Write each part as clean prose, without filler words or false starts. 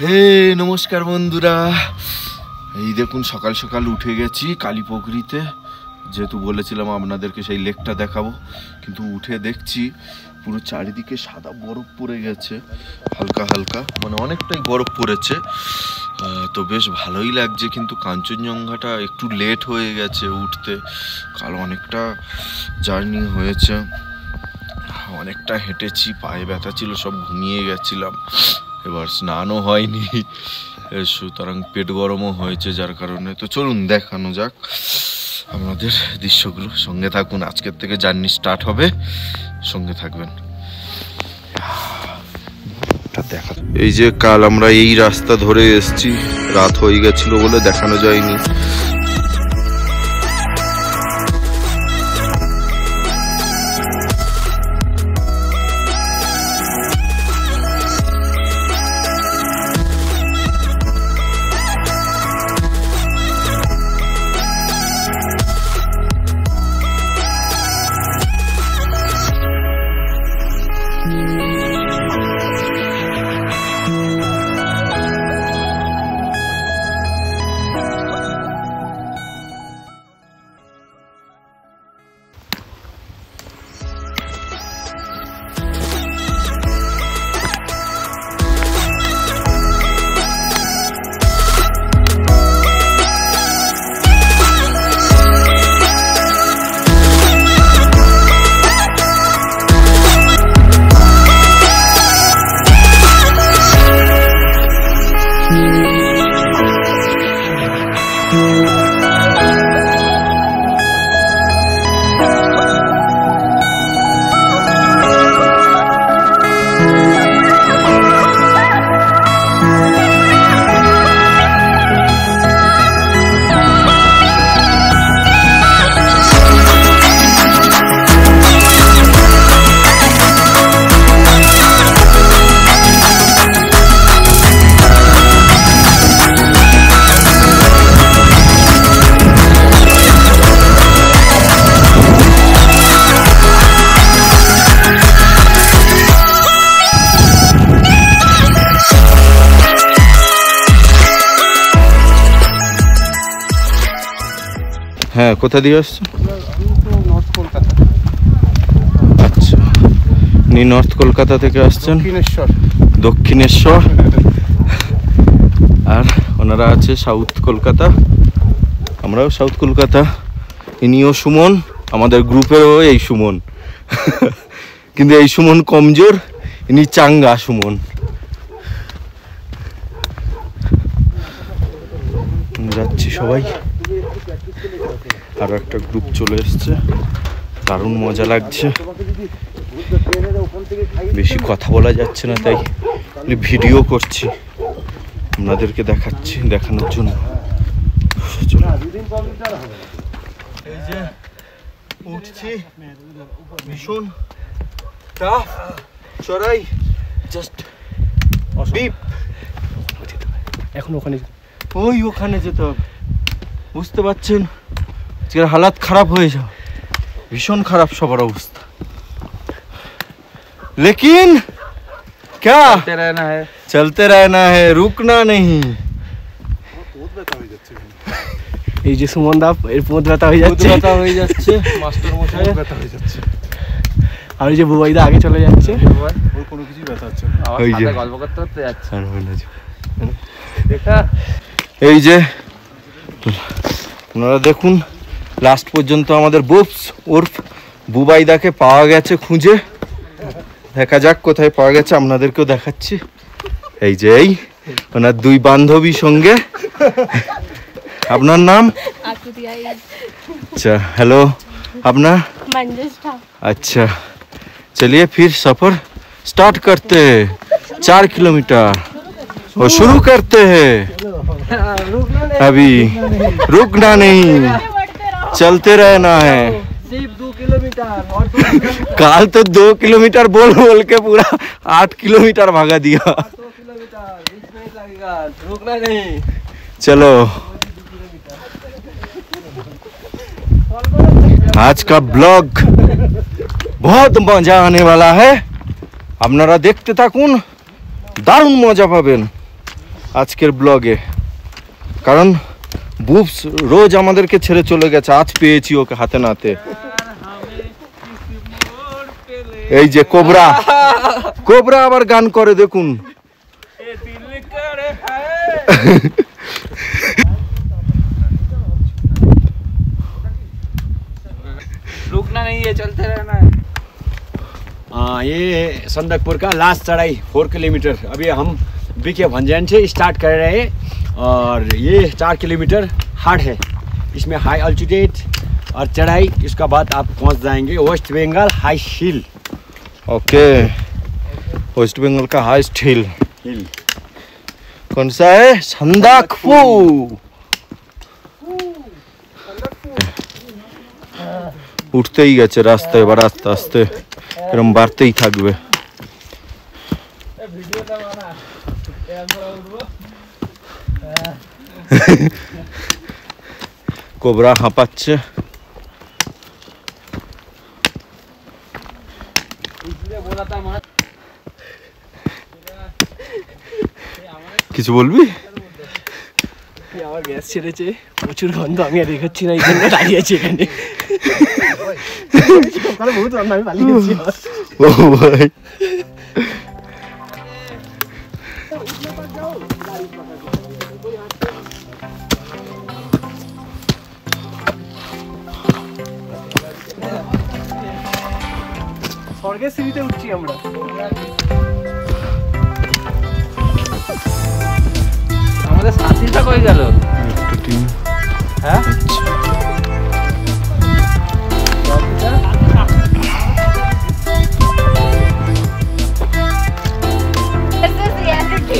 হে নমস্কার বন্ধুরা, এই দেখুন সকাল সকাল উঠে গেছি কালীপুকুরিতে। যেহেতু বলেছিলাম আপনাদেরকে সেই লেকটা দেখাবো, কিন্তু উঠে দেখছি পুরো চারিদিকে সাদা বরফ পড়ে গেছে, হালকা হালকা, মানে অনেকটাই বরফ পড়েছে। তো বেশ ভালোই লাগছে, কিন্তু কাঞ্চনজঙ্ঘাটা একটু লেট হয়ে গেছে উঠতে। কাল অনেকটা জার্নি হয়েছে, অনেকটা হেঁটেছি, পায়ে ব্যথা ছিল, সব ঘুমিয়ে গেছিলাম। এবার স্নানও হয়নি, সুতরাং পেট গরমও হয়েছে যার কারণে। তো চলুন দেখানো যাক আপনাদের দৃশ্যগুলো, সঙ্গে থাকুন। আজকের থেকে জার্নি স্টার্ট হবে, সঙ্গে থাকবেন। এই যে কাল আমরা এই রাস্তা ধরে এসেছি, রাত হয়ে গেছিল বলে দেখানো যায়নি। হ্যাঁ, কোথা দিয়ে আসছো? নর্থ কলকাতা। আচ্ছা, আপনি নর্থ কলকাতা থেকে আসছেন? দক্ষিণেশ্বর। আর ওনারা আছে সাউথ কলকাতা, আমরাও সাউথ কলকাতা। ইনিও সুমন, আমাদের গ্রুপেরও এই সুমন। কিন্তু এই সুমন কমজোর, ইনি চাঙ্গা সুমন। যাচ্ছি সবাই, আর একটা গ্রুপ চলে এসছে, দারুণ মজা লাগছে। বেশি কথা বলা যাচ্ছে না, তাই ভিডিও করছি, আপনাদেরকে দেখাচ্ছি, দেখানোর জন্য। এই যে উঠছি, ভীষণ টাফ চড়াই, জাস্ট বিপ। এখন ওখানে ওখানে যেতে হবে, বুঝতে পারছেন? আজকের হালাত খারাপ হয়ে যাও, ভীষণ খারাপ সবার অবস্থা। लेकिन क्या चलते रहना है, रुकना नहीं। এই যে সুমন দা, এর পোঁত ব্যথা হয়ে যাচ্ছে, মাস্টার মশাই ব্যথা হয়ে যাচ্ছে। আর এই যে বুবাইদা আগে চলে যাচ্ছে, ওর কোনো কিছু ব্যথা হচ্ছে না। আমার সাথে গল্প করতে করতে যাচ্ছে। দেখা এই যে আপনারা দেখুন, লাস্ট পর্যন্ত আমাদের বুবস ওরফ বুবাইদাকে পাওয়া গেছে খুঁজে। দেখা যাক কোথায় পাওয়া গেছে, আপনাদেরকেও দেখাচ্ছি। এই যে এই ওনার দুই বান্ধবী সঙ্গে। আপনার नाम? अच्छा, हेलो, अपना? अच्छा, चलिए फिर सफर स्टार्ट करते हैं। 4 किलोमीटर और शुरू करते हैं। अभी रुकना नहीं, चलते रहना है। सिर्फ 2 किलोमीटर। काल तो 2 किलोमीटर बोल बोल के पूरा 8 किलोमीटर भागा दिया। 2 किलोमीटर 20 मिनट लगेगा, रुकना नहीं। चलो, आज का ब्लॉग बहुत मजा आने वाला है, আপনারা দেখতে থাকুন, দারুণ মজা পাবেন। আজকের ব্লগে, কারণ বুবস রোজ আমাদেরকে ছেড়ে চলে গেছে, আজ পেয়েছি ওকে হাতে নাতে। এই যে কোবরা, কোবরা আবার গান করে দেখুন। रुकना नहीं है, चलते रहना है। ये संदकपुर का लास्ट चढ़ाई 4 किलोमीटर। अभी हम बीके भंजन से स्टार्ट कर रहे हैं और ये 4 किलोमीटर हार्ड है, इसमें हाई अल्टीट्यूड और चढ़ाई। इसका बाद आप पहुंच जाएंगे West Bengal high hill. Okay, West Bengal का हाईएस्ट हिल हिल कौन सा है? संदकफू। উঠতেই গেছে রাস্তায়, এবার আস্তে আস্তে এরকম বাড়তেই থাকবে। কোবরা হাঁপাচ্ছে। কিছু বলবি? আমার গ্যাস ছেড়েছে, প্রচুর গন্ধ, আমি আর দেখাচ্ছি না, এই জন্য দাঁড়িয়ে আছি এখানে। সকালে বহুত রান্না, আমি পালিয়ে গেছি। ও ভাই, স্বর্গের সিঁড়িতে উঠছি আমরা। আমাদের সাথীটা কই গেল? একটা টিম। হ্যাঁ, This is the energy.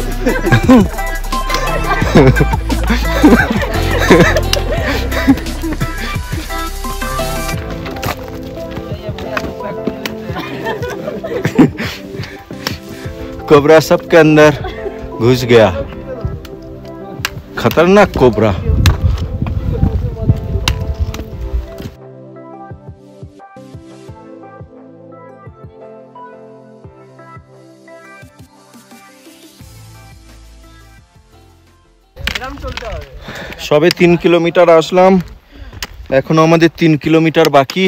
Cobra सबके अंदर घुस गया, खतरनाक कोबरा। এরকম চলতে হবে। সবে 3 কিলোমিটার আসলাম, এখনো আমাদের 3 কিলোমিটার বাকি।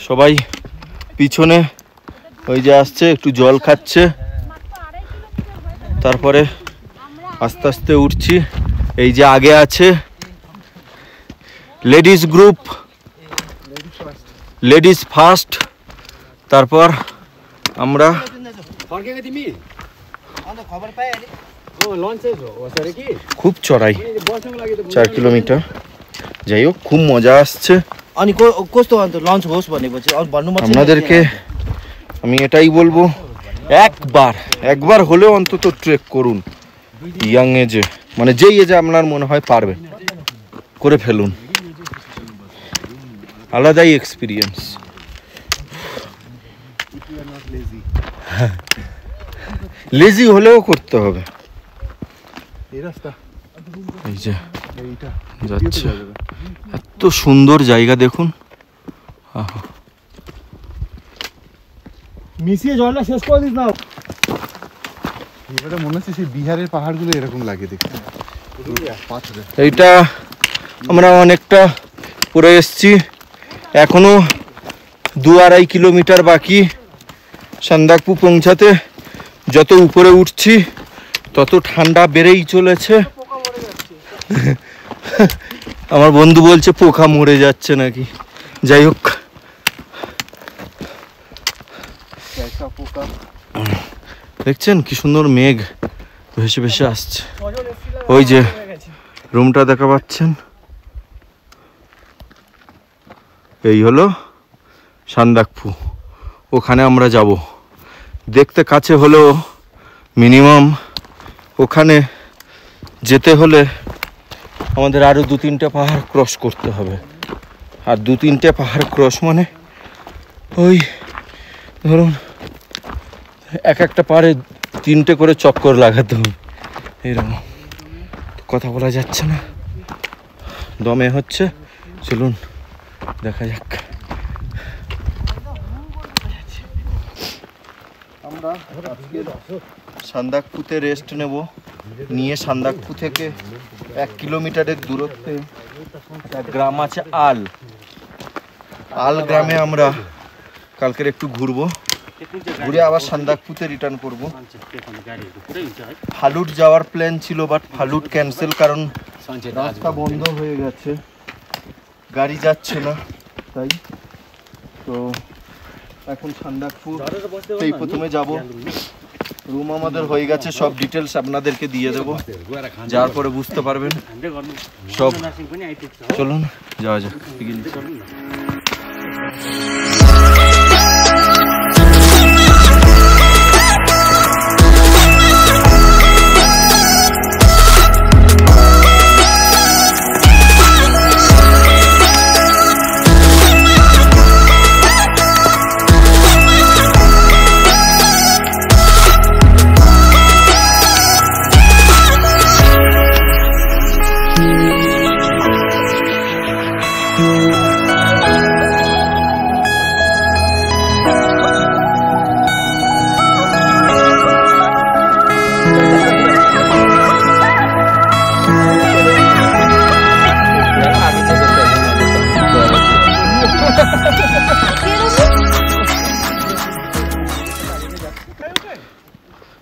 সবাই পিছনে ওই যে আসছে, একটু জল খাচ্ছে, তারপরে আস্তে আস্তে উঠছি। এই যে আগে আছে লেডিস গ্রুপ, লেডিস ফার্স্ট, তারপর আমরা फर्केको तिमी अन्त खबर पाए अहिले ओ लन्च हो सर कि খুব চড়াই, बस्नको लागि त 4 কিলোমিটার। যাই হোক, খুব মজা আসছে। अनि कस्तो अन्त लन्च होस् भनेपछि अरू भन्नु मात्रै আপনাদেরকে আমি এটাই বলবো, একবার হলেও অন্তত ট্রেক করুন। ইয়াং এজে, মানে যেই এজে আপনার মনে হয় পারবেন, করে ফেলুন, আলাদাই এক্সপিরিয়েন্স। লেজি হলেও করতে হবে। এই যে যাচ্ছে, এত সুন্দর জায়গা দেখুন। আহা, মিশিয়ে জলটা শেষ করে দিস না। এটা মনে হচ্ছে সেই বিহারের পাহাড়গুলো এরকম লাগে দেখতে। এইটা আমরা অনেকটা পরে এসছি, এখনো 2-2.5 কিলোমিটার বাকি সান্দাকফু পৌঁছাতে। যত উপরে উঠছি তত ঠান্ডা বেড়েই চলেছে। আমার বন্ধু বলছে পোকা মরে যাচ্ছে নাকি। যাই হোক, দেখছেন কি সুন্দর মেঘ ভেসে ভেসে আসছে। ওই যে রুমটা দেখা পাচ্ছেন, এই হলো সান্দাকফু। ওখানে আমরা যাব। দেখতে কাছে হলেও মিনিমাম ওখানে যেতে হলে আমাদের আরও 2-3টে পাহাড় ক্রস করতে হবে। আর 2-3টে পাহাড় ক্রস মানে ওই ধরুন এক একটা পাহাড়ে 3টে করে চক্কর লাগাতে হবে। এরকম কথা বলা যাচ্ছে না, দমে হচ্ছে। চলুন দেখা যাক। আমরা সান্দাকফুতে রেস্ট নেব। নিয়ে সান্দাকফু থেকে 1 কিলোমিটারের দূরত্বে একটা গ্রাম আছে আল গ্রামে আমরা কালকের একটু ঘুরবো, ঘুরে আবার সান্দাকফুতে রিটার্ন করব। ফালুট যাওয়ার প্ল্যান ছিল, বাট ফালুট ক্যান্সেল, কারণ রাস্তা বন্ধ হয়ে গেছে, গাড়ি যাচ্ছে না। তাই তো এখন সান্দাকফু সেই প্রথমে যাব। রুম আমাদের হয়ে গেছে, সব ডিটেলস আপনাদেরকে দিয়ে দেব, যার পরে বুঝতে পারবেন সব। চলুন যাওয়া যাক।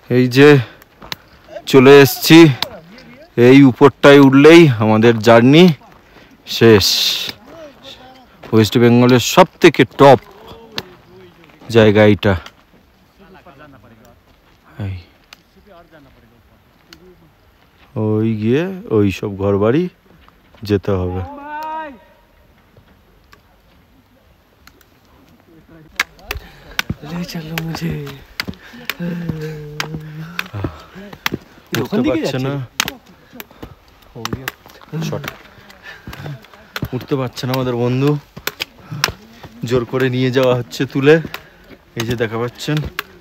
এই যে চলে এসছি, এই উপরটায় উঠলেই আমাদের জার্নি শেষ। ওয়েস্ট বেঙ্গলের সব থেকে টপ জায়গা এটা। ওই গিয়ে ওই সব ঘর বাড়ি যেতে হবে। চলো মুঝে উঠতে পারছে না, উঠতে পারছে না আমাদের বন্ধু, জোর করে নিয়ে যাওয়া হচ্ছে তুলে। এই যে দেখা পাচ্ছেন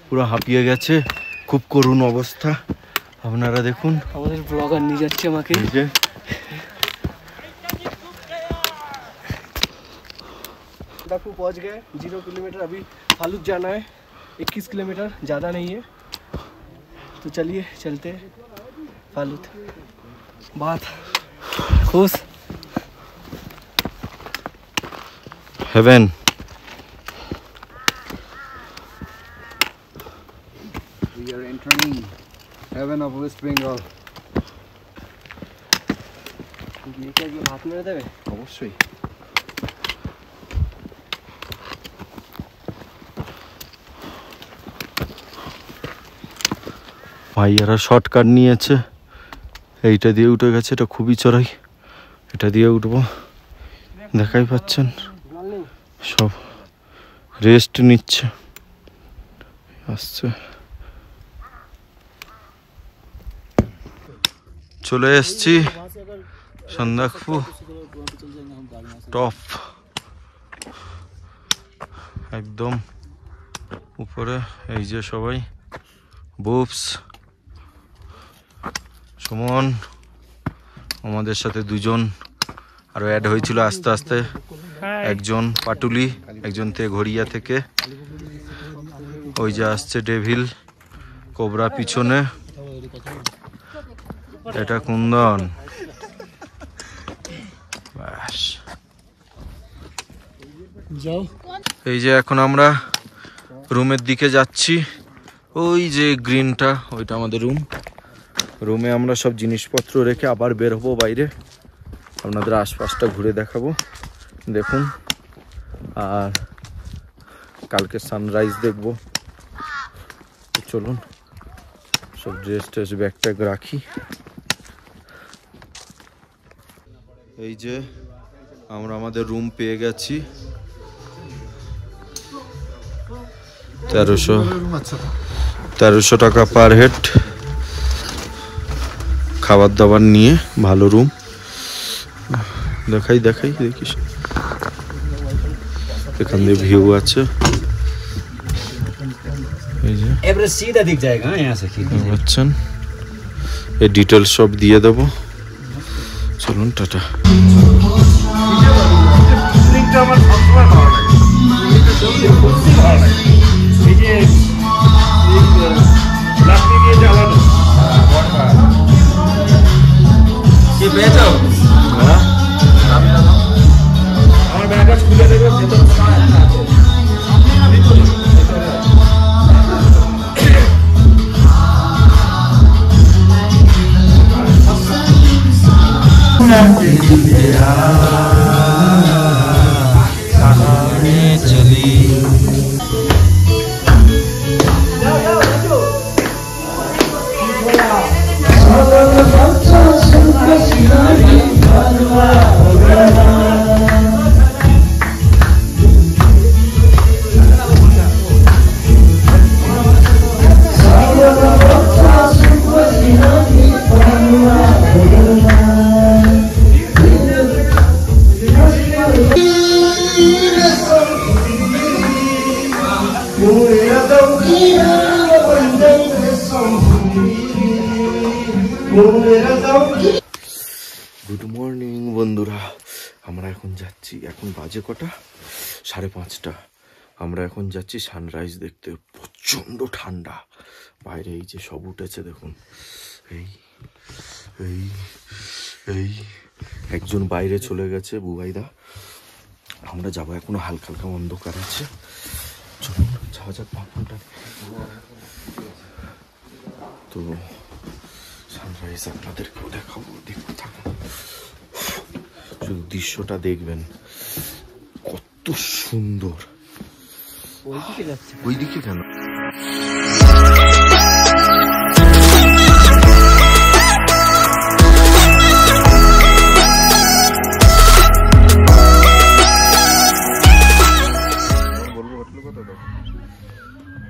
পুরো হাঁপিয়ে গেছে, খুব করুণ অবস্থা। আপনারা দেখুন, আমাদের ব্লগার নিয়ে যাচ্ছে আমাকে। এই যে सांदाकफू पहुंच गए। 0 किलोमीटर, अभी फालूत जाना है, 21 किलोमीटर, ज़्यादा नहीं है। तो चलिए चलते फालूत। बात खुश haven. We are entering heaven of West Bengal. ये क्या ये हाथ में रहता है? অবশ্যই। ভাইয়ারা শর্টকাট নিয়েছে, এইটা দিয়ে উঠে গেছে। এটা খুবই চড়াই, এটা দিয়ে উঠবো। দেখাই পাচ্ছেন সব রেস্ট নিচ্ছে, আসছে। চলে এসছি সান্দাকফু টপ, একদম উপরে। এই যে সবাই, বুবস, সুমন, আমাদের সাথে দুজন আরো অ্যাড হয়েছিল আস্তে আস্তে। একজন পাটুলি, একজন ঘড়িয়া থেকে। ওই যে আসছে ডেভিল, কোবরা পিছনে, এটা কুন্দন। ব্যাস, এই যে এখন আমরা রুমের দিকে যাচ্ছি। ওই যে গ্রিনটা, ওইটা আমাদের রুম। রুমে আমরা সব জিনিসপত্র রেখে আবার বের হবো বাইরে, আপনাদের আশপাশটা ঘুরে দেখাবো। দেখুন, আর কালকে সানরাইজ দেখবো। চলুন সব ড্রেস ট্রেস ব্যাগ ট্যাগ রাখি। এই যে আমরা আমাদের রুম পেয়ে গেছি। 1300 টাকা পার হেড, খাবার দাবার নিয়ে। ভালো রুম, দেখাই দেখিস। এখান দিয়ে ভিউ আছে। এই যে एवरेज सीधा दिख जाएगा यहाँ से। পাচ্ছেন, এই ডিটেলস সব দিয়ে দেবো। চলুন, টাটা। এই যে লাঠি দিয়ে জ্বালানো গুড মর্নিং বন্ধুরা, আমরা এখন যাচ্ছি, এখন বাজে কটা? 5:30। আমরা এখন যাচ্ছি সানরাইজ দেখতে। প্রচণ্ড ঠান্ডা বাইরে, এই যে সব উঠেছে দেখুন, এই এই এই একজন বাইরে চলে গেছে, বুবাইদা। আমরা যাবো, এখনো হালকা হালকা অন্ধকার আছে। চলুন যাওয়া যাক ভাবনটা। তো সানরাইজ আপনাদেরকেও দেখাবো, দেখতে থাকুন, শুধু দৃশ্যটা দেখবেন কত সুন্দর। ওইদিকে কেন?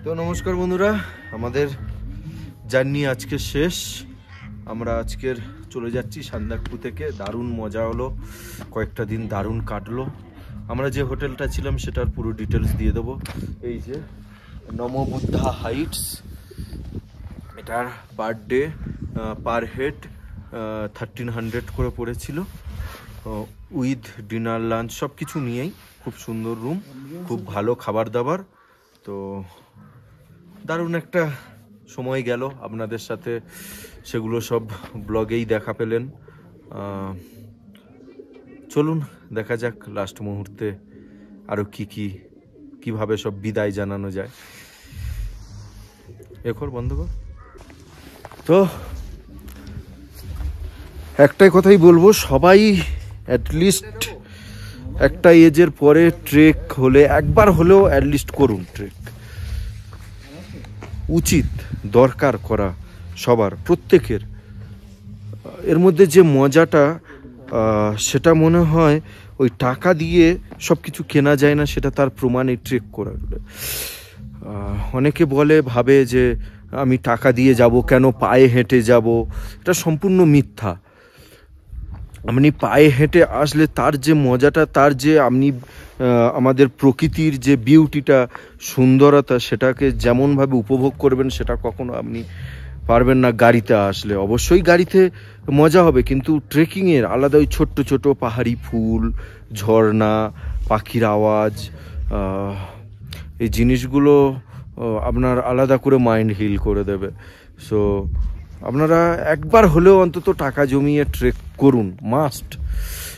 তো নমস্কার বন্ধুরা, আমাদের জার্নি আজকে শেষ। আমরা আজকের চলে যাচ্ছি সান্দাকফু থেকে। দারুণ মজা হলো, কয়েকটা দিন দারুণ কাটলো। আমরা যে হোটেলটা ছিলাম সেটার পুরো ডিটেলস দিয়ে দেবো। এই যে নমবুদ্ধা হাইটস, এটার পার ডে পার হেড 1300 করে পড়েছিল, উইথ ডিনার লাঞ্চ সব কিছু নিয়েই। খুব সুন্দর রুম, খুব ভালো খাবার দাবার। তো দারুণ একটা সময় গেল আপনাদের সাথে, সেগুলো সব ব্লগেই দেখা পেলেন। চলুন দেখা যাক লাস্ট মুহূর্তে আরও কিভাবে সব বিদায় জানানো যায়। এখন বন্ধ কর। তো একটাই কথাই বলবো, সবাই অ্যাটলিস্ট একটা এজের পরে ট্রেক হলে একবার হলেও অ্যাটলিস্ট করুন। ট্রেক উচিত, দরকার করা সবার, প্রত্যেকের। এর মধ্যে যে মজাটা, সেটা মনে হয় ওই টাকা দিয়ে সব কিছু কেনা যায় না, সেটা তার প্রমাণ এই ট্রেক করা। অনেকে ভাবে যে আমি টাকা দিয়ে যাব, কেন পায়ে হেঁটে যাব। এটা সম্পূর্ণ মিথ্যা। আপনি পায়ে হেঁটে আসলে তার যে মজাটা, তার যে আপনি আমাদের প্রকৃতির যে বিউটিটা, সুন্দরতা, সেটাকে যেমনভাবে উপভোগ করবেন সেটা কখনো আপনি পারবেন না গাড়িতে আসলে। অবশ্যই গাড়িতে মজা হবে, কিন্তু ট্রেকিংয়ের আলাদা ওই ছোট্ট ছোট পাহাড়ি ফুল, ঝর্ণা, পাখির আওয়াজ, এই জিনিসগুলো আপনার আলাদা করে মাইন্ড হিল করে দেবে। সো আপনারা একবার হলেও অন্তত টাকা জমিয়ে ট্রেক করুন, মাস্ট,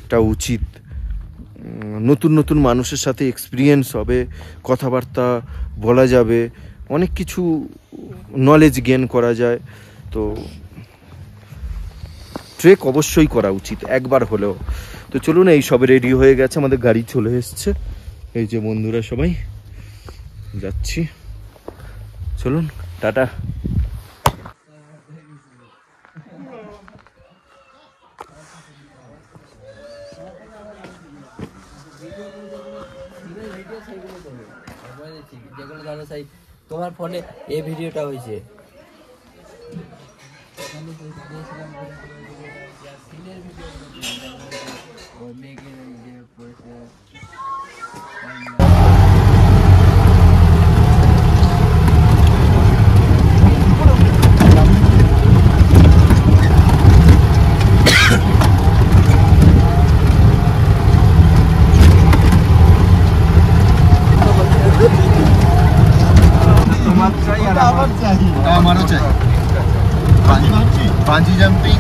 এটা উচিত। নতুন নতুন মানুষের সাথে এক্সপিরিয়েন্স হবে, কথাবার্তা বলা যাবে, অনেক কিছু নলেজ গেইন করা যায়। তো ট্রেক অবশ্যই করা উচিত একবার হলেও। তো চলুন, এই সবে রেডি হয়ে গেছে, আমাদের গাড়ি চলে এসছে। এই যে বন্ধুরা সবাই যাচ্ছি, চলুন টাটা। যেগুলো জানো চাই, তোমার ফোনে এই ভিডিওটা হয়েছে। আমারও চাই, বাঞ্জি জাম্পিং।